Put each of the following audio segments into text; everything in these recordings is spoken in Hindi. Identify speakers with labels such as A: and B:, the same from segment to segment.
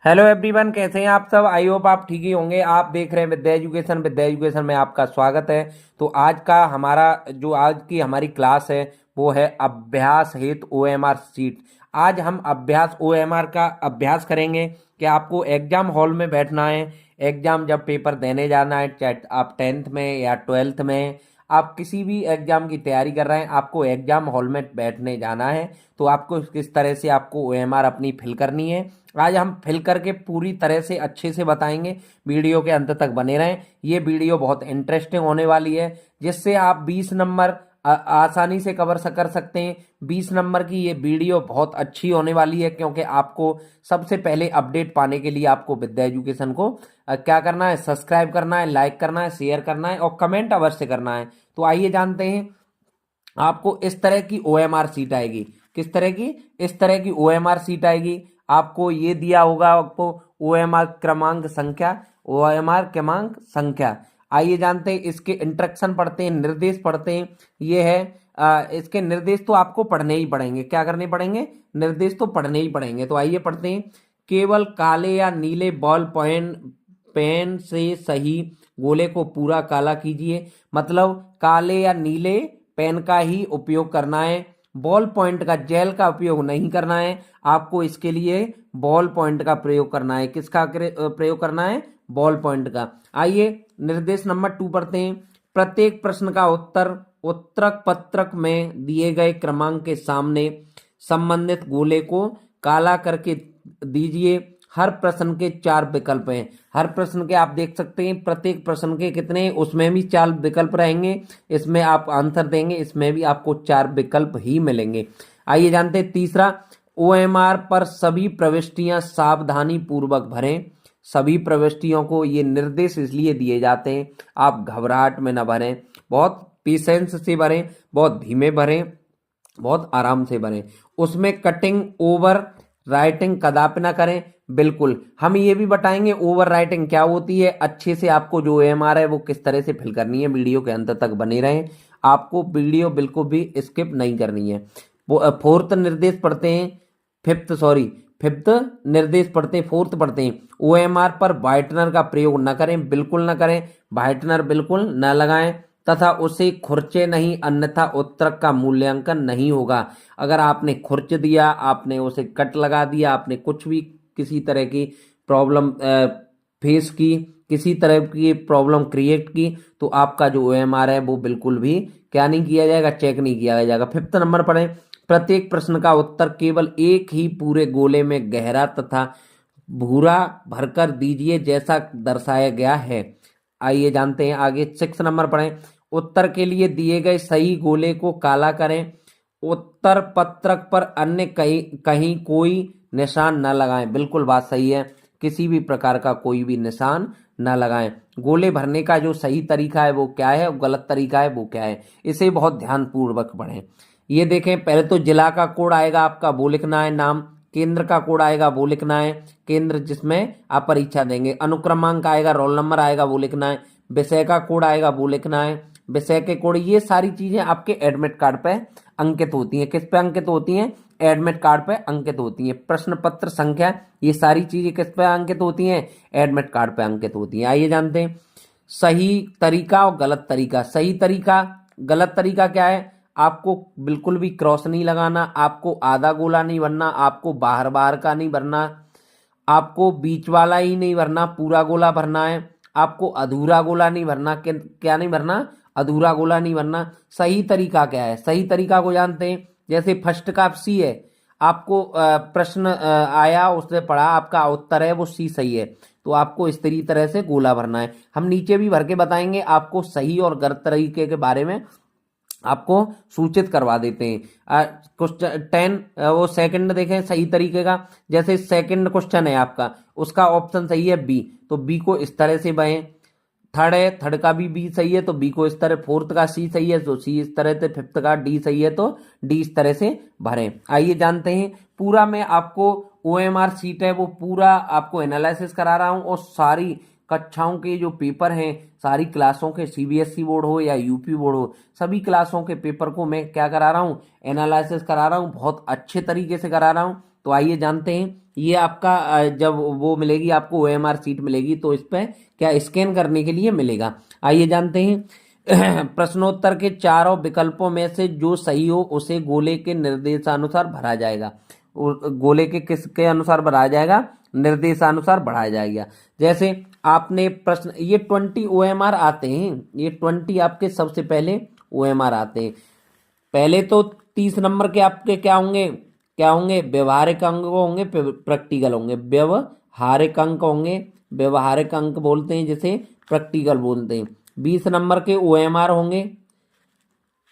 A: हेलो एवरीवन, कैसे हैं आप सब। आई होप आप ठीक ही होंगे। आप देख रहे हैं विद्या एजुकेशन। विद्या एजुकेशन में आपका स्वागत है। तो आज की हमारी क्लास है वो है अभ्यास हेतु ओएमआर शीट। आज हम अभ्यास ओएमआर का अभ्यास करेंगे कि आपको एग्जाम हॉल में बैठना है। एग्जाम जब पेपर देने जाना है, चाहे आप 10th में या 12th में, आप किसी भी एग्जाम की तैयारी कर रहे हैं, आपको एग्जाम हॉल में बैठने जाना है। तो आपको किस तरह से आपको ओएमआर अपनी फिल करनी है, आज हम फिल करके पूरी तरह से अच्छे से बताएंगे। वीडियो के अंत तक बने रहें। ये वीडियो बहुत इंटरेस्टिंग होने वाली है, जिससे आप 20 नंबर आसानी से कवर कर सकते हैं। 20 नंबर की ये वीडियो बहुत अच्छी होने वाली है, क्योंकि आपको सबसे पहले अपडेट पाने के लिए आपको विद्या एजुकेशन को क्या करना है, सब्सक्राइब करना है, लाइक करना है, शेयर करना है और कमेंट अवश्य करना है। तो आइए जानते हैं। आपको इस तरह की ओएमआर सीट आएगी। किस तरह की? इस तरह की ओएमआर सीट आएगी। आपको ये दिया होगा, आपको ओएमआर क्रमांक संख्या। आइए जानते हैं, इसके इंस्ट्रक्शन पढ़ते हैं, निर्देश पढ़ते हैं। ये है इसके निर्देश तो आपको पढ़ने ही पड़ेंगे। क्या करने पड़ेंगे? निर्देश तो पढ़ने ही पड़ेंगे। तो आइए पढ़ते हैं। केवल काले या नीले बॉल पॉइंट पेन से सही गोले को पूरा काला कीजिए। मतलब काले या नीले पेन का ही उपयोग करना है। बॉल पॉइंट का, जेल का उपयोग नहीं करना है। आपको इसके लिए बॉल पॉइंट का प्रयोग करना है। किसका प्रयोग करना है? बॉल पॉइंट का। आइए निर्देश नंबर 2 पढ़ते हैं। प्रत्येक प्रश्न का उत्तर उत्तरक पत्रक में दिए गए क्रमांक के सामने संबंधित गोले को काला करके दीजिए। हर प्रश्न के 4 विकल्प हैं। हर प्रश्न के आप देख सकते हैं, प्रत्येक प्रश्न के कितने, उसमें भी 4 विकल्प रहेंगे। इसमें आप आंसर देंगे, इसमें भी आपको 4 विकल्प ही मिलेंगे। आइए जानते हैं तीसरा। ओएमआर पर सभी प्रविष्टियां सावधानी पूर्वक भरें। सभी प्रविष्टियों को ये निर्देश इसलिए दिए जाते हैं, आप घबराहट में न भरें, बहुत पेशेंस से भरें, बहुत धीमे भरें, बहुत आराम से भरें। उसमें कटिंग ओवर राइटिंग कदापि ना करें। बिल्कुल, हम ये भी बताएंगे ओवर राइटिंग क्या होती है। अच्छे से आपको जो एमआर है वो किस तरह से फिल करनी है। वीडियो के अंत तक बने रहें, आपको वीडियो बिल्कुल भी स्किप नहीं करनी है। वो फोर्थ निर्देश पढ़ते हैं। फिफ्थ निर्देश पढ़ते हैं, फोर्थ पढ़ते हैं। ओएमआर पर व्हाइटनर का प्रयोग न करें, बिल्कुल न करें। व्हाइटनर बिल्कुल न लगाएं तथा उसे खुरचे नहीं, अन्यथा उत्तरक का मूल्यांकन नहीं होगा। अगर आपने खुरच दिया, आपने उसे कट लगा दिया, आपने कुछ भी किसी तरह की प्रॉब्लम फेस की, किसी तरह की प्रॉब्लम क्रिएट की, तो आपका जो ओएमआर है वो बिल्कुल भी क्या नहीं किया जाएगा, चेक नहीं किया जाएगा। 5th नंबर पढ़ें। प्रत्येक प्रश्न का उत्तर केवल एक ही पूरे गोले में गहरा तथा भूरा भरकर दीजिए, जैसा दर्शाया गया है। आइए जानते हैं आगे। 6 नंबर पढ़ें। उत्तर के लिए दिए गए सही गोले को काला करें। उत्तर पत्रक पर अन्य कहीं कहीं कोई निशान न लगाएं। बिल्कुल बात सही है, किसी भी प्रकार का कोई भी निशान न लगाएं। गोले भरने का जो सही तरीका है वो क्या है, गलत तरीका है वो क्या है, इसे बहुत ध्यानपूर्वक पढ़ें। ये देखें, पहले तो जिला का कोड आएगा आपका, वो लिखना है नाम। केंद्र का कोड आएगा, वो लिखना है केंद्र जिसमें आप परीक्षा देंगे। अनुक्रमांक आएगा, रोल नंबर आएगा, वो लिखना है। विषय का कोड आएगा, वो लिखना है। विषय के कोड, ये सारी चीजें आपके एडमिट कार्ड पे अंकित होती हैं। किस पे अंकित होती हैं? एडमिट कार्ड पे अंकित होती हैं। प्रश्न पत्र संख्या, ये सारी चीजें किस पे अंकित होती हैं? एडमिट कार्ड पे अंकित होती हैं। आइए जानते हैं सही तरीका और गलत तरीका। सही तरीका, गलत तरीका क्या है? आपको बिल्कुल भी क्रॉस नहीं लगाना, आपको आधा गोला नहीं भरना, आपको बाहर बाहर का नहीं भरना, आपको बीच वाला ही नहीं भरना, पूरा गोला भरना है। आपको अधूरा गोला नहीं भरना। क्या नहीं भरना? अधूरा गोला नहीं भरना। सही तरीका क्या है? सही तरीका को जानते हैं। जैसे फर्स्ट का सी है, आपको प्रश्न आया, उसने पढ़ा, आपका उत्तर है वो सी सही है, तो आपको इस तरह से गोला भरना है। हम नीचे भी भर के बताएंगे आपको सही और गलत तरीके के बारे में, आपको सूचित करवा देते हैं। क्वेश्चन 10 वो सेकंड देखें सही तरीके का। जैसे सेकंड क्वेश्चन है आपका, उसका ऑप्शन सही है बी, तो बी को इस तरह से बहें। थर्ड है, थर्ड का भी बी सही है तो बी को इस तरह। फोर्थ का सी सही है तो सी इस तरह से। फिफ्थ का डी सही है तो डी इस तरह से भरें। आइए जानते हैं। पूरा मैं आपको ओएमआर सीट है वो पूरा आपको एनालिसिस करा रहा हूं, और सारी कक्षाओं के जो पेपर हैं, सारी क्लासों के, सीबीएसई बोर्ड हो या यूपी बोर्ड हो, सभी क्लासों के पेपर को मैं क्या करा रहा हूँ, एनालिसिस करा रहा हूँ। बहुत अच्छे तरीके से करा रहा हूँ, तो आइए जानते हैं। ये आपका जब वो मिलेगी आपको OMR सीट मिलेगी तो इस पे क्या स्कैन करने के लिए मिलेगा। आइए जानते हैं प्रश्नोत्तर के चारों विकल्पों में से जो सही हो उसे गोले के निर्देशानुसार भरा जाएगा। गोले के किसके अनुसार भरा जाएगा, निर्देशानुसार बढ़ाया जाएगा। जैसे आपने प्रश्न, ये 20 OMR आते हैं, ये 20 आपके सबसे पहले OMR आते हैं। पहले तो 30 नंबर के आपके क्या होंगे, व्यवहारिक अंक होंगे, प्रैक्टिकल होंगे। व्यवहारिक अंक होंगे, व्यवहारिक अंक बोलते हैं जिसे, प्रैक्टिकल बोलते हैं। 20 नंबर के OMR होंगे।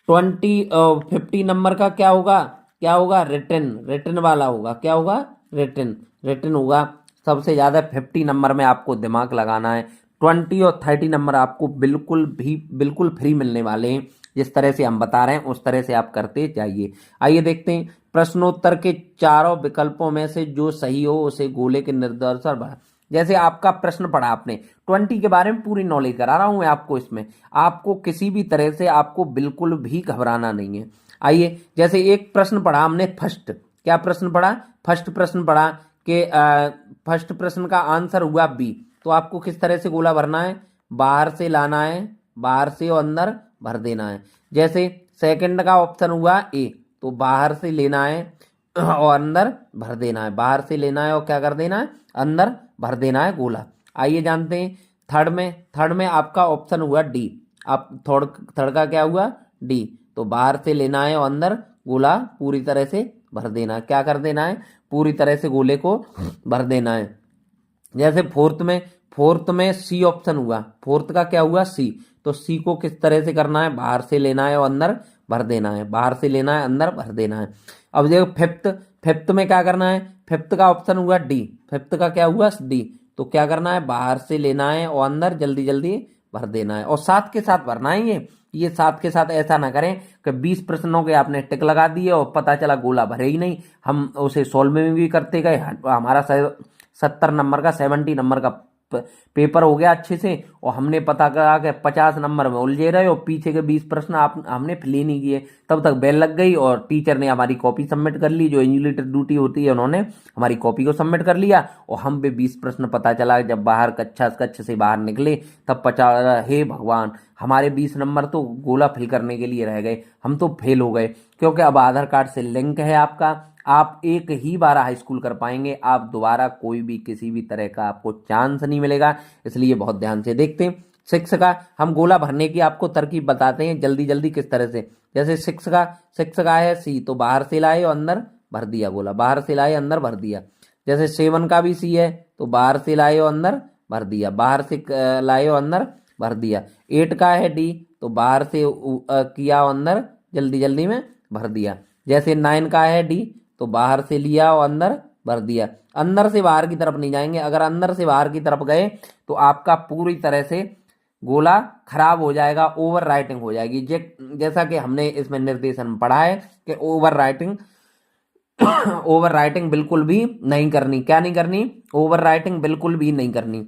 A: 50 नंबर का क्या होगा रिटन वाला होगा। क्या होगा, रिटन होगा। सबसे ज्यादा 50 नंबर में आपको दिमाग लगाना है। 20 और 30 नंबर आपको बिल्कुल फ्री मिलने वाले हैं। जिस तरह से हम बता रहे हैं उस तरह से आप करते जाइए। आइए देखते हैं प्रश्नोत्तर के चारों विकल्पों में से जो सही हो उसे गोले के निर्देशानुसार बढ़ा। जैसे आपका प्रश्न पढ़ा आपने, 20 के बारे में पूरी नॉलेज करा रहा हूं मैं आपको। इसमें आपको किसी भी तरह से आपको बिल्कुल भी घबराना नहीं है। आइए, जैसे एक प्रश्न पढ़ा हमने फर्स्ट, क्या प्रश्न पढ़ा, फर्स्ट प्रश्न पढ़ा कि फर्स्ट प्रश्न का आंसर हुआ बी। तो आपको किस तरह से गोला भरना है, बाहर से लाना है, बाहर से और अंदर भर देना है। जैसे सेकंड का ऑप्शन हुआ ए, तो बाहर से लेना है और अंदर भर देना है, बाहर से लेना है और क्या कर देना है, अंदर भर देना है गोला। आइए जानते हैं थर्ड में आपका ऑप्शन हुआ डी। आप थर्ड का क्या हुआ, डी। तो बाहर से लेना है और अंदर गोला पूरी तरह से भर देना है। क्या कर देना है, पूरी तरह से गोले को भर देना है। जैसे फोर्थ में सी ऑप्शन हुआ, फोर्थ का क्या हुआ, सी। तो सी को किस तरह से करना है, बाहर से लेना है और अंदर भर देना है, बाहर से लेना है अंदर भर देना है। अब देखो फिफ्थ में क्या करना है, फिफ्थ का ऑप्शन हुआ डी, फिफ्थ का क्या हुआ, डी। तो क्या करना है, बाहर से लेना है और अंदर जल्दी जल्दी भर देना है और साथ के साथ भरना है। ये साथ के साथ ऐसा ना करें कि 20 प्रश्नों के आपने टिक लगा दिए और पता चला गोला भरे ही नहीं। हम उसे सॉल्व में भी करते गए, हमारा 70 नंबर का 70 नंबर का पेपर हो गया अच्छे से, और हमने पता करा कि 50 नंबर में उलझे रहे और पीछे के 20 प्रश्न हमने फिल ही नहीं किए। तब तक बेल लग गई और टीचर ने हमारी कॉपी सबमिट कर ली, जो इन्विजिलेटर ड्यूटी होती है उन्होंने हमारी कॉपी को सबमिट कर लिया और हम पे 20 प्रश्न पता चला जब बाहर कक्ष से बाहर निकले तब 50, हे भगवान, हमारे 20 नंबर तो गोला फिल करने के लिए रह गए, हम तो फेल हो गए। क्योंकि अब आधार कार्ड से लिंक है आपका, आप एक ही बार हाई स्कूल कर पाएंगे, आप दोबारा कोई भी किसी भी तरह का आपको चांस नहीं मिलेगा। इसलिए बहुत ध्यान से देखते हैं। 6 का हम गोला भरने की आपको तरकीब बताते हैं जल्दी जल्दी किस तरह से। जैसे 6 का है सी, तो बाहर से लाए और अंदर भर दिया गोला, बाहर से लाए अंदर भर दिया। जैसे 7 का भी सी है, तो बाहर से लाए और अंदर भर दिया, बाहर से लाए और अंदर भर दिया। 8 का है डी, तो बाहर से किया और अंदर जल्दी जल्दी में भर दिया। जैसे 9 का है डी, तो बाहर से लिया और अंदर भर दिया। अंदर से बाहर की तरफ नहीं जाएंगे, अगर अंदर से बाहर की तरफ गए तो आपका पूरी तरह से गोला खराब हो जाएगा, ओवर राइटिंग हो जाएगी। जैसा कि हमने इसमें निर्देशन में पढ़ा है कि ओवर राइटिंग बिल्कुल भी नहीं करनी। क्या नहीं करनी, ओवर राइटिंग बिल्कुल भी नहीं करनी।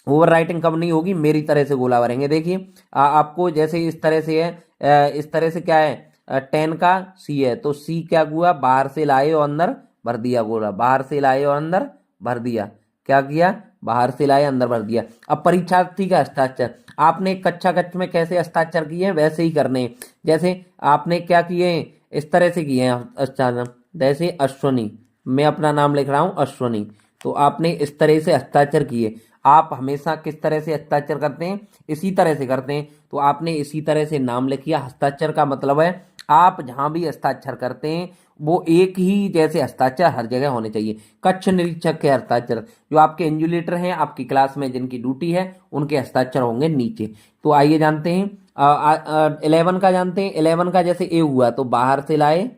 A: ओवर राइटिंग कब नहीं होगी, मेरी तरह से गोला भरेंगे। देखिए आपको जैसे इस तरह से है, इस तरह से क्या है, 10 का सी है, तो सी क्या हुआ, बाहर से लाए और अंदर भर दिया गोला, बाहर से लाए और अंदर भर दिया। क्या किया, बाहर से लाए अंदर भर दिया। अब परीक्षार्थी का हस्ताक्षर, आपने कक्ष में कैसे हस्ताक्षर किए हैं वैसे ही करने। जैसे आपने क्या किए, इस तरह से किए हैं हस्ताक्षर। जैसे अश्वनी, मैं अपना नाम लिख रहा हूं अश्वनी, तो आपने इस तरह से हस्ताक्षर किए। आप हमेशा किस तरह से हस्ताक्षर करते हैं, इसी तरह से करते हैं। तो आपने इसी तरह से नाम लिखिए। हस्ताक्षर का मतलब है आप जहां भी हस्ताक्षर करते हैं वो एक ही जैसे हस्ताक्षर हर जगह होने चाहिए। कक्ष निरीक्षक के हस्ताक्षर, जो आपके इंजुलेटर हैं आपकी क्लास में जिनकी ड्यूटी है, उनके हस्ताक्षर होंगे नीचे। तो आइए जानते हैं 11 का जानते हैं। 11 का जैसे ए हुआ, तो बाहर से लाए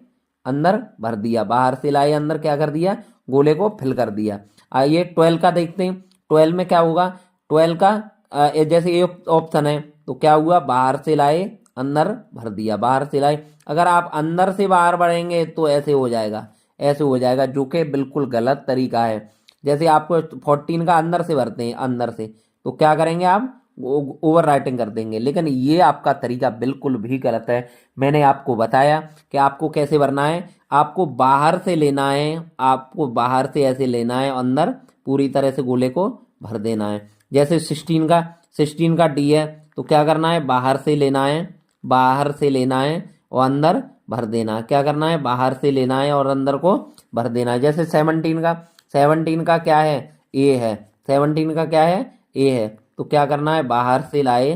A: अंदर भर दिया, बाहर से लाए अंदर क्या कर दिया, गोले को फिल कर दिया। आइए 12 का देखते हैं। 12 में क्या होगा, 12 का जैसे ए ऑप्शन है, तो क्या हुआ, बाहर से लाए अंदर भर दिया, बाहर से लाए। अगर आप अंदर से बाहर बढ़ेंगे तो ऐसे हो जाएगा, ऐसे हो जाएगा, जो कि बिल्कुल गलत तरीका है। जैसे आपको 14 का अंदर से भरते हैं, अंदर से, तो क्या करेंगे आप, ओवर राइटिंग कर देंगे। लेकिन ये आपका तरीका बिल्कुल भी गलत है। मैंने आपको बताया कि आपको कैसे भरना है। आपको बाहर से लेना है, आपको बाहर से ऐसे लेना है, अंदर पूरी तरह से गोले को भर देना है। जैसे 16 का डी है, तो क्या करना है, बाहर से लेना है, बाहर से लेना है और अंदर भर देना है। क्या करना है, बाहर से लेना है और अंदर को भर देना है। जैसे 17 का क्या है, ए है। 17 का क्या है, ए है। तो क्या करना है, बाहर से लाए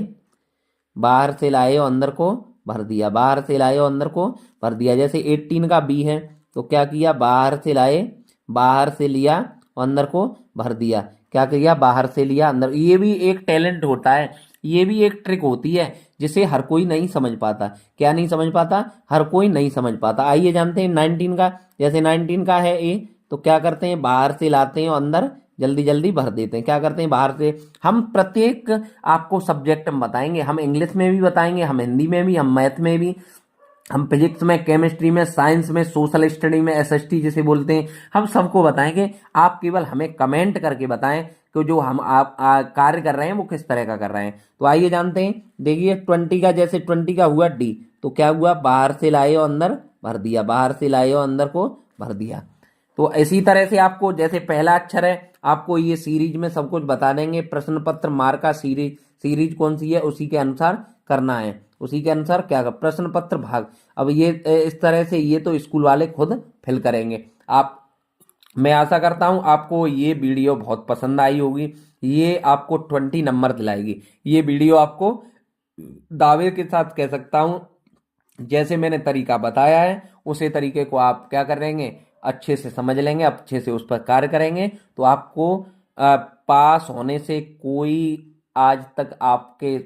A: और अंदर को भर दिया, बाहर से लाए और अंदर को भर दिया। जैसे 18 का बी है, तो क्या किया, बाहर से लाए, बाहर से लिया और अंदर को भर दिया। क्या किया, बाहर से लिया अंदर। ये भी एक टैलेंट होता है, ये भी एक ट्रिक होती है जिसे हर कोई नहीं समझ पाता। क्या नहीं समझ पाता, हर कोई नहीं समझ पाता। आइए जानते हैं 19 का। जैसे 19 का है ए, तो क्या करते हैं, बाहर से लाते हैं और अंदर जल्दी जल्दी भर देते हैं। क्या करते हैं, बाहर से। हम प्रत्येक आपको सब्जेक्ट में बताएंगे, हम इंग्लिश में भी बताएंगे, हम हिंदी में भी, हम मैथ में भी, हम फिजिक्स में, केमिस्ट्री में, साइंस में, सोशल स्टडी में, एसएसटी जिसे बोलते हैं, हम सबको बताएंगे। आप केवल हमें कमेंट करके बताएं कि जो हम आप कार्य कर रहे हैं वो किस तरह का कर रहे हैं। तो आइए जानते हैं। देखिए 20 का, जैसे 20 का हुआ डी, तो क्या हुआ, बाहर से लाए और अंदर भर दिया, बाहर से लाए और अंदर को भर दिया। तो इसी तरह से आपको, जैसे पहला अक्षर है, आपको ये सीरीज में सब कुछ बता देंगे। प्रश्न पत्र मार्का सीरीज कौन सी है, उसी के अनुसार करना है, उसी के अनुसार क्या कर, प्रश्न पत्र भाग। अब ये इस तरह से ये तो स्कूल वाले खुद फिल करेंगे। आप, मैं आशा करता हूं आपको ये वीडियो बहुत पसंद आई होगी। ये आपको 20 नंबर दिलाएगी। ये वीडियो आपको दावे के साथ कह सकता हूं, जैसे मैंने तरीका बताया है उसी तरीके को आप क्या करेंगे, अच्छे से समझ लेंगे, अच्छे से उस पर कार्य करेंगे, तो आपको पास होने से कोई आज तक आपके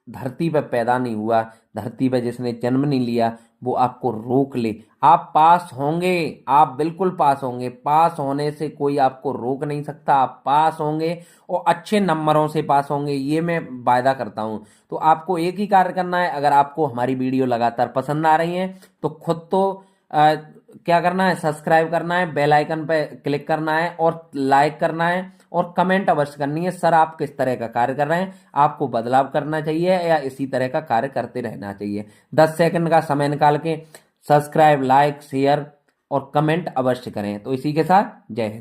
A: धरती पर पैदा नहीं हुआ, धरती पर जिसने जन्म नहीं लिया, वो आपको रोक ले। आप पास होंगे, आप बिल्कुल पास होंगे। पास होने से कोई आपको रोक नहीं सकता। आप पास होंगे और अच्छे नंबरों से पास होंगे, ये मैं वायदा करता हूं। तो आपको एक ही कार्य करना है। अगर आपको हमारी वीडियो लगातार पसंद आ रही है तो खुद तो क्या करना है, सब्सक्राइब करना है, बेल आइकन पे क्लिक करना है और लाइक करना है और कमेंट अवश्य करनी है, सर आप किस तरह का कार्य कर रहे हैं, आपको बदलाव करना चाहिए या इसी तरह का कार्य करते रहना चाहिए। 10 सेकंड का समय निकाल के सब्सक्राइब, लाइक, शेयर और कमेंट अवश्य करें। तो इसी के साथ जय हिंद।